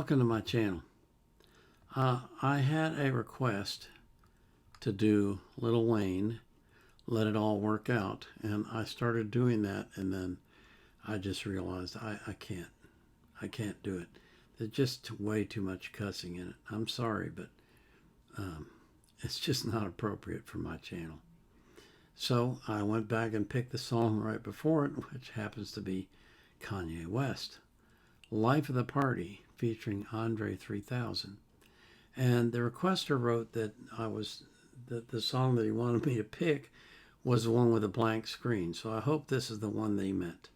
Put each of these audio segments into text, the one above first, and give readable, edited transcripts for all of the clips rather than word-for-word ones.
welcome to my channel. I had a request to do Lil Wayne, Let It All Work Out, and I started doing that, and then I just realized I can't do it. There's just way too much cussing in it. I'm sorry, but it's just not appropriate for my channel. So I went back and picked the song right before it, which happens to be Kanye West, Life of the Party, featuring Andre 3000. And the requester wrote that the song that he wanted me to pick was the one with a blank screen. So I hope this is the one that he meant.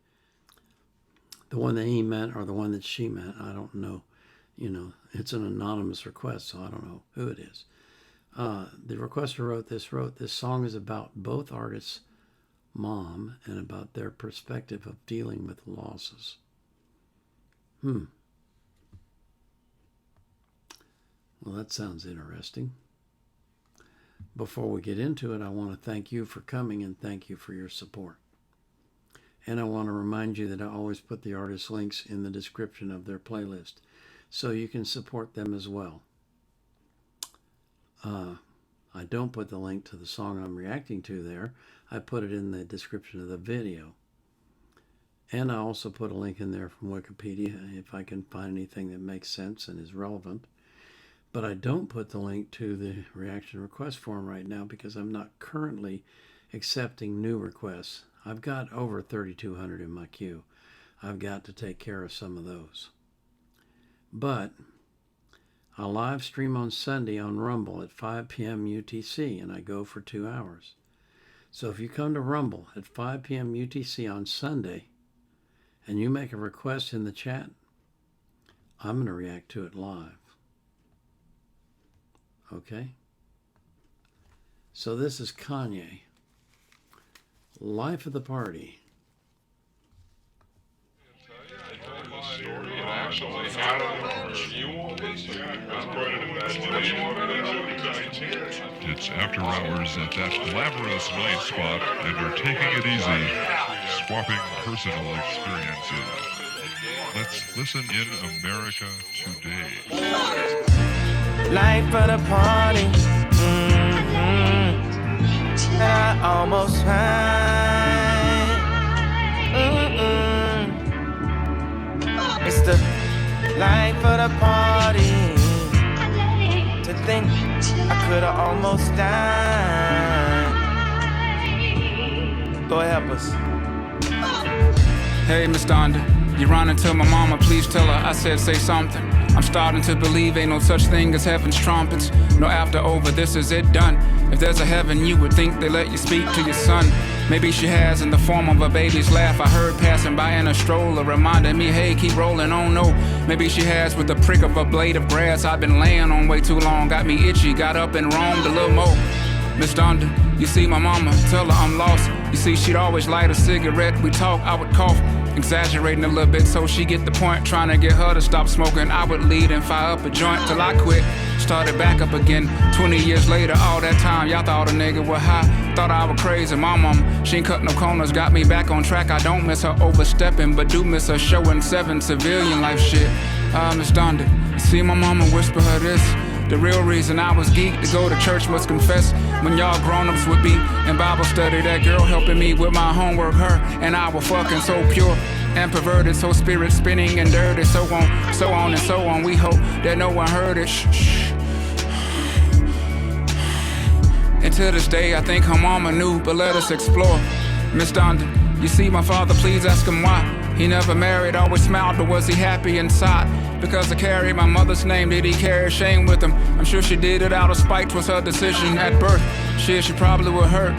The one that he meant or the one that she meant, I don't know. You know, it's an anonymous request, so I don't know who it is. The requester wrote this song is about both artists' mom and about their perspective of dealing with losses. Well, that sounds interesting. Before we get into it, I want to thank you for coming and thank you for your support. And I want to remind you that I always put the artist links in the description of their playlist so you can support them as well. I don't put the link to the song I'm reacting to there. I put it in the description of the video. And I also put a link in there from Wikipedia if I can find anything that makes sense and is relevant. But I don't put the link to the reaction request form right now because I'm not currently accepting new requests. I've got over 3,200 in my queue. I've got to take care of some of those. But I live stream on Sunday on Rumble at 5 p.m. UTC, and I go for 2 hours. So if you come to Rumble at 5 p.m. UTC on Sunday, and you make a request in the chat, I'm going to react to it live. Okay? So this is Kanye, Life of the Party. It's after hours at that glamorous night spot, and you're taking it easy, swapping personal experiences. Let's listen in America today. Life of the party. I almost high. It's the life of the party. To think I could've almost died. Go help us. Hey, Miss Donda, you running to my mama, please tell her I said say something. I'm starting to believe ain't no such thing as heaven's trumpets. No after over, this is it done. If there's a heaven, you would think they let you speak to your son. Maybe she has in the form of a baby's laugh I heard passing by in a stroller, reminding me, hey, keep rolling on. No, maybe she has with the prick of a blade of grass I've been laying on way too long. Got me itchy, got up and roamed a little more. Miss Donda, you see my mama, tell her I'm lost. You see, she'd always light a cigarette. We talk, I would cough, exaggerating a little bit so she get the point. Trying to get her to stop smoking, I would lead and fire up a joint till I quit. Started back up again, 20 years later. All that time, y'all thought a nigga was high. Thought I was crazy, my mom, she ain't cut no corners. Got me back on track, I don't miss her overstepping, but do miss her showing 7 civilian life shit. Miss Donda, you see my mama whisper her this. The real reason I was geeked to go to church was confess. When y'all grown-ups would be in Bible study, that girl helping me with my homework, her and I were fucking so pure and perverted, so spirit spinning and dirty, so on and so on. We hope that no one heard it. Shh, shh. And to this day, I think her mama knew, but let us explore. Miss Donda, you see my father, please ask him why. He never married, always smiled, but was he happy inside? Because I carried my mother's name, did he carry shame with him? I'm sure she did it out of spite, was her decision at birth. Shit, she probably would hurt.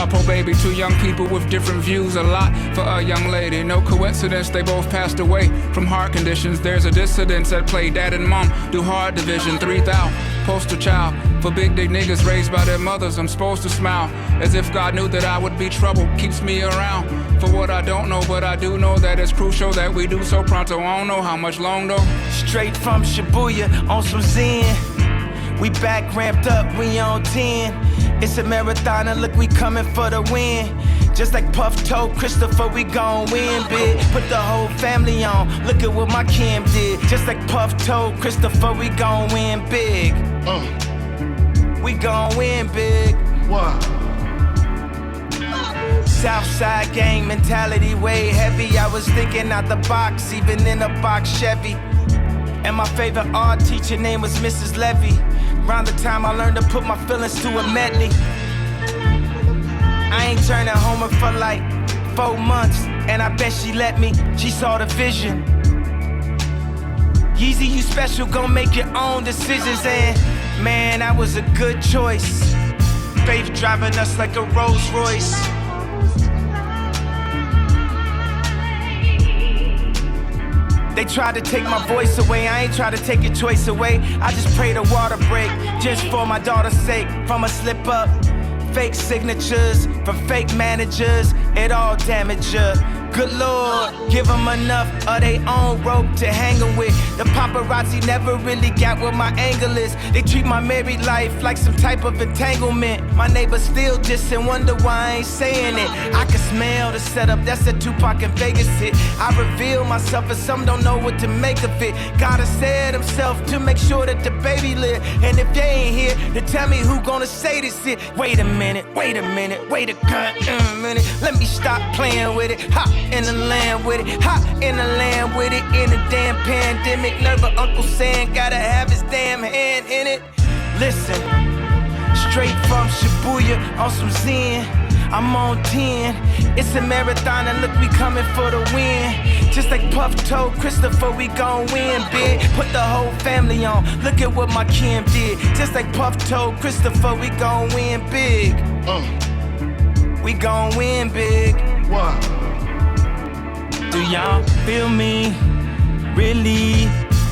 Poor baby, 2 young people with different views, a lot for a young lady. No coincidence, they both passed away from heart conditions. There's a dissidence at play, dad and mom do hard division. 3,000, poster child for big dick niggas raised by their mothers. I'm supposed to smile, as if God knew that I would be trouble. Keeps me around for what I don't know, but I do know that it's crucial that we do so pronto. I don't know how much long though. Straight from Shibuya on some Zen. We back ramped up, we on 10. It's a marathon and look, we coming for the win. Just like Puff told Christopher, we gon' win big. Put the whole family on, look at what my Kim did. Just like Puff told Christopher, we gon' win big. We gon' win big. What? Southside gang mentality way heavy. I was thinking out the box, even in a box Chevy. And my favorite art teacher name was Mrs. Levy. Around the time I learned to put my feelings to a medley. I ain't turning homer for like 4 months, and I bet she let me. She saw the vision. Yeezy, you special, gon' make your own decisions. And man, that was a good choice. Faith driving us like a Rolls Royce. They tried to take my voice away, I ain't try to take your choice away. I just pray the water break, just for my daughter's sake. From a slip up, fake signatures, from fake managers, it all damage her. Good Lord, give them enough of their own rope to hang them with. The paparazzi never really got what my angle is. They treat my married life like some type of entanglement. My neighbors still just and wonder why I ain't saying it. I can smell the setup, that's a Tupac and Vegas hit. I reveal myself and some don't know what to make of it. Gotta say it himself to make sure that the baby live. And if they ain't here, then tell me who gonna say this shit. Wait a minute, wait a minute, wait a goddamn minute. Let me stop playing with it. Hop in the land with it, hop in the land with it. In a damn pandemic, nervous Uncle Sam gotta have his damn hand in it. Listen, straight from Shibuya on some Zen. I'm on 10, it's a marathon and look, we coming for the win. Just like Puff told Christopher, we gon' win big. Put the whole family on, look at what my Kim did. Just like Puff told Christopher, we gon' win big. We gon' win big. What? Do y'all feel me? Really?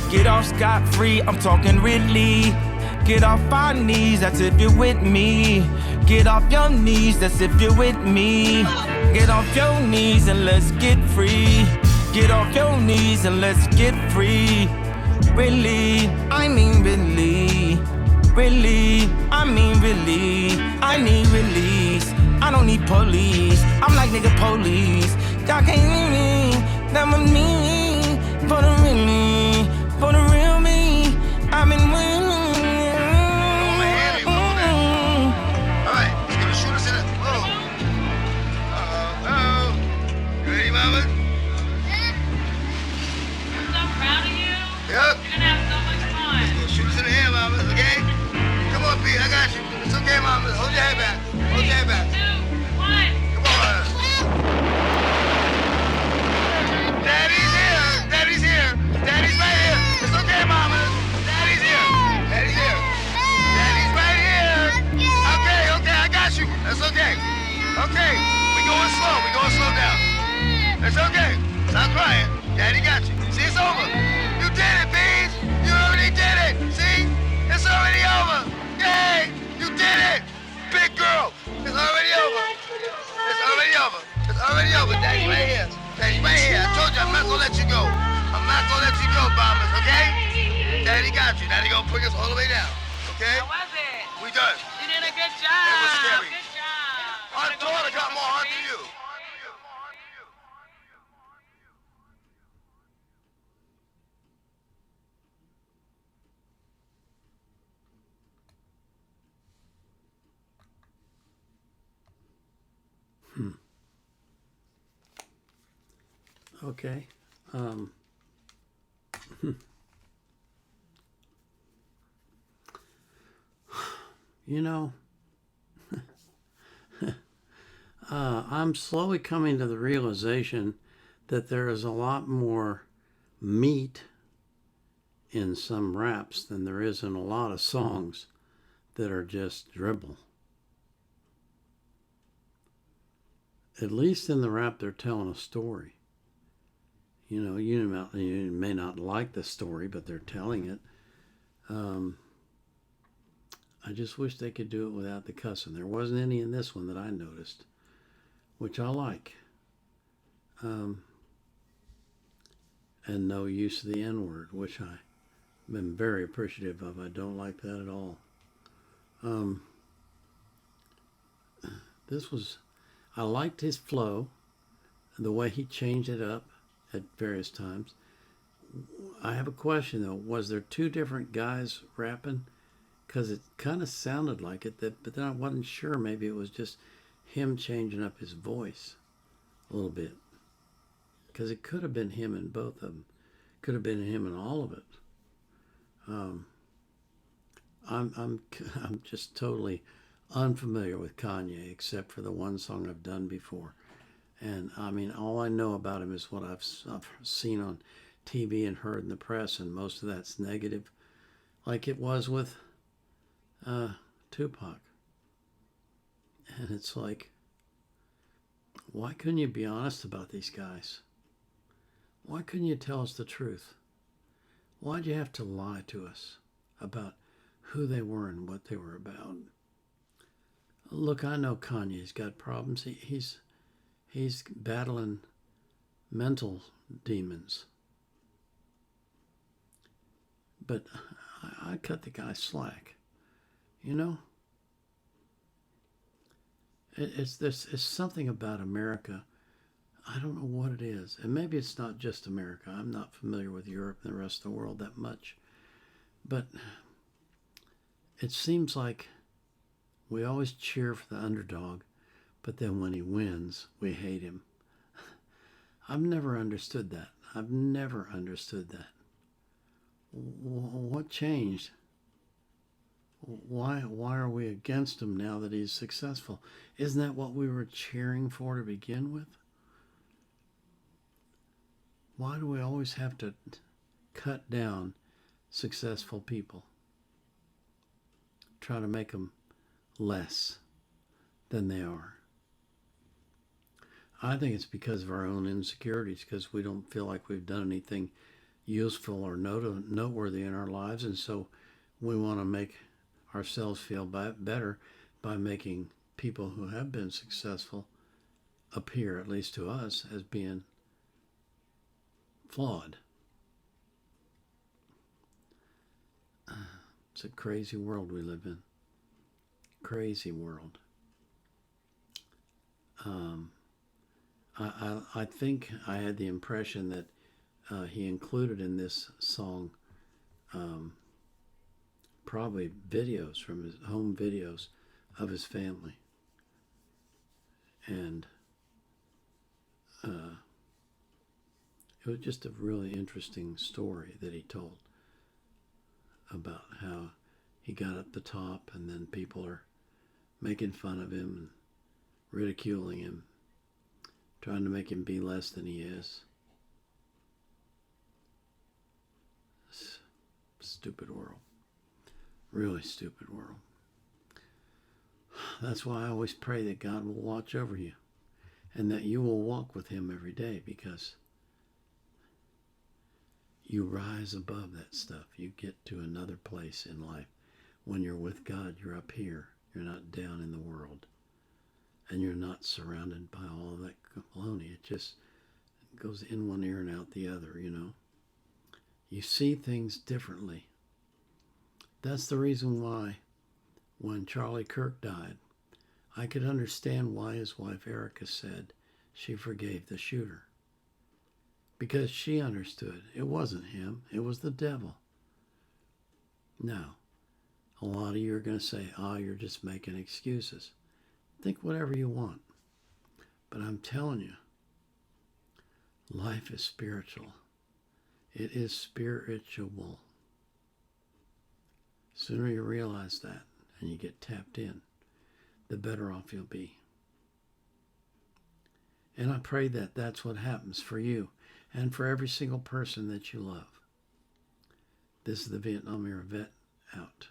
Get off scot-free, I'm talking really. Get off our knees, that's if you're with me. Get off your knees, that's if you're with me. Get off your knees and let's get free. Get off your knees and let's get free. Really, I mean really. Really, I mean really. I need release, I don't need police. I'm like nigga police. Y'all can't hear me, that was me. For the real me, I've been winning. I got you. It's okay, mama. Hold your head back. Hold your head back. 2, 1. Come on. Daddy's here. Daddy's here. Daddy's right here. It's okay, mama. Daddy's here. Daddy's here. Daddy's right here. Okay, okay, I got you. That's okay. Okay. We going slow. We going slow down. It's okay. Stop crying. Daddy got you. See, it's over. You did it, Beans. You already did it. See? It's already over. Yay! You did it! Big girl! It's already over! It's already over! It's already over! Daddy right here! Daddy right here! I told you I'm not gonna let you go! I'm not gonna let you go, Bombers, okay? Daddy got you. Daddy gonna bring us all the way down, okay? How was it? We done. You did a good job. It was scary. Good job. Our daughter got more heart than you. Okay. You know, I'm slowly coming to the realization that there is a lot more meat in some raps than there is in a lot of songs that are just dribble. At least in the rap, they're telling a story. You know, you may not like the story, but they're telling it. I just wish they could do it without the cussing. There wasn't any in this one that I noticed, which I like. And no use of the N-word, which I've been very appreciative of. I don't like that at all. I liked his flow, the way he changed it up at various times. I have a question though. Was there two different guys rapping? Because it kind of sounded like it, but then I wasn't sure. Maybe it was just him changing up his voice a little bit. Because it could have been him in both of them. Could have been him in all of it. I'm just totally unfamiliar with Kanye, except for the one song I've done before. And I mean, all I know about him is what I've seen on TV and heard in the press, and most of that's negative, like it was with Tupac. And it's like, why couldn't you be honest about these guys? Why couldn't you tell us the truth? Why'd you have to lie to us about who they were and what they were about? Look, I know Kanye's got problems. He's battling mental demons. But I cut the guy slack. You know? It's something about America. I don't know what it is. And maybe it's not just America. I'm not familiar with Europe and the rest of the world that much. But it seems like we always cheer for the underdog, but then when he wins, we hate him. I've never understood that. I've never understood that. What changed? Why are we against him now that he's successful? Isn't that what we were cheering for to begin with? Why do we always have to cut down successful people? Try to make them less than they are. I think it's because of our own insecurities, because we don't feel like we've done anything useful or noteworthy in our lives, and so we want to make ourselves feel better by making people who have been successful appear, at least to us, as being flawed. It's a crazy world we live in. Crazy world. I think I had the impression that he included in this song probably videos from his home videos of his family. And it was just a really interesting story that he told about how he got up the top and then people are making fun of him and ridiculing him, trying to make him be less than he is. Stupid world. Really stupid world. That's why I always pray that God will watch over you and that you will walk with him every day, because you rise above that stuff. You get to another place in life. When you're with God, you're up here. You're not down in the world. And you're not surrounded by all that baloney. It just goes in one ear and out the other, you know. You see things differently. That's the reason why when Charlie Kirk died, I could understand why his wife Erica said she forgave the shooter. Because she understood it wasn't him, it was the devil. Now, a lot of you are going to say, you're just making excuses. Think whatever you want. But I'm telling you, life is spiritual. It is spiritual. Sooner you realize that and you get tapped in, the better off you'll be. And I pray that that's what happens for you and for every single person that you love. This is the Vietnam Era Vet out.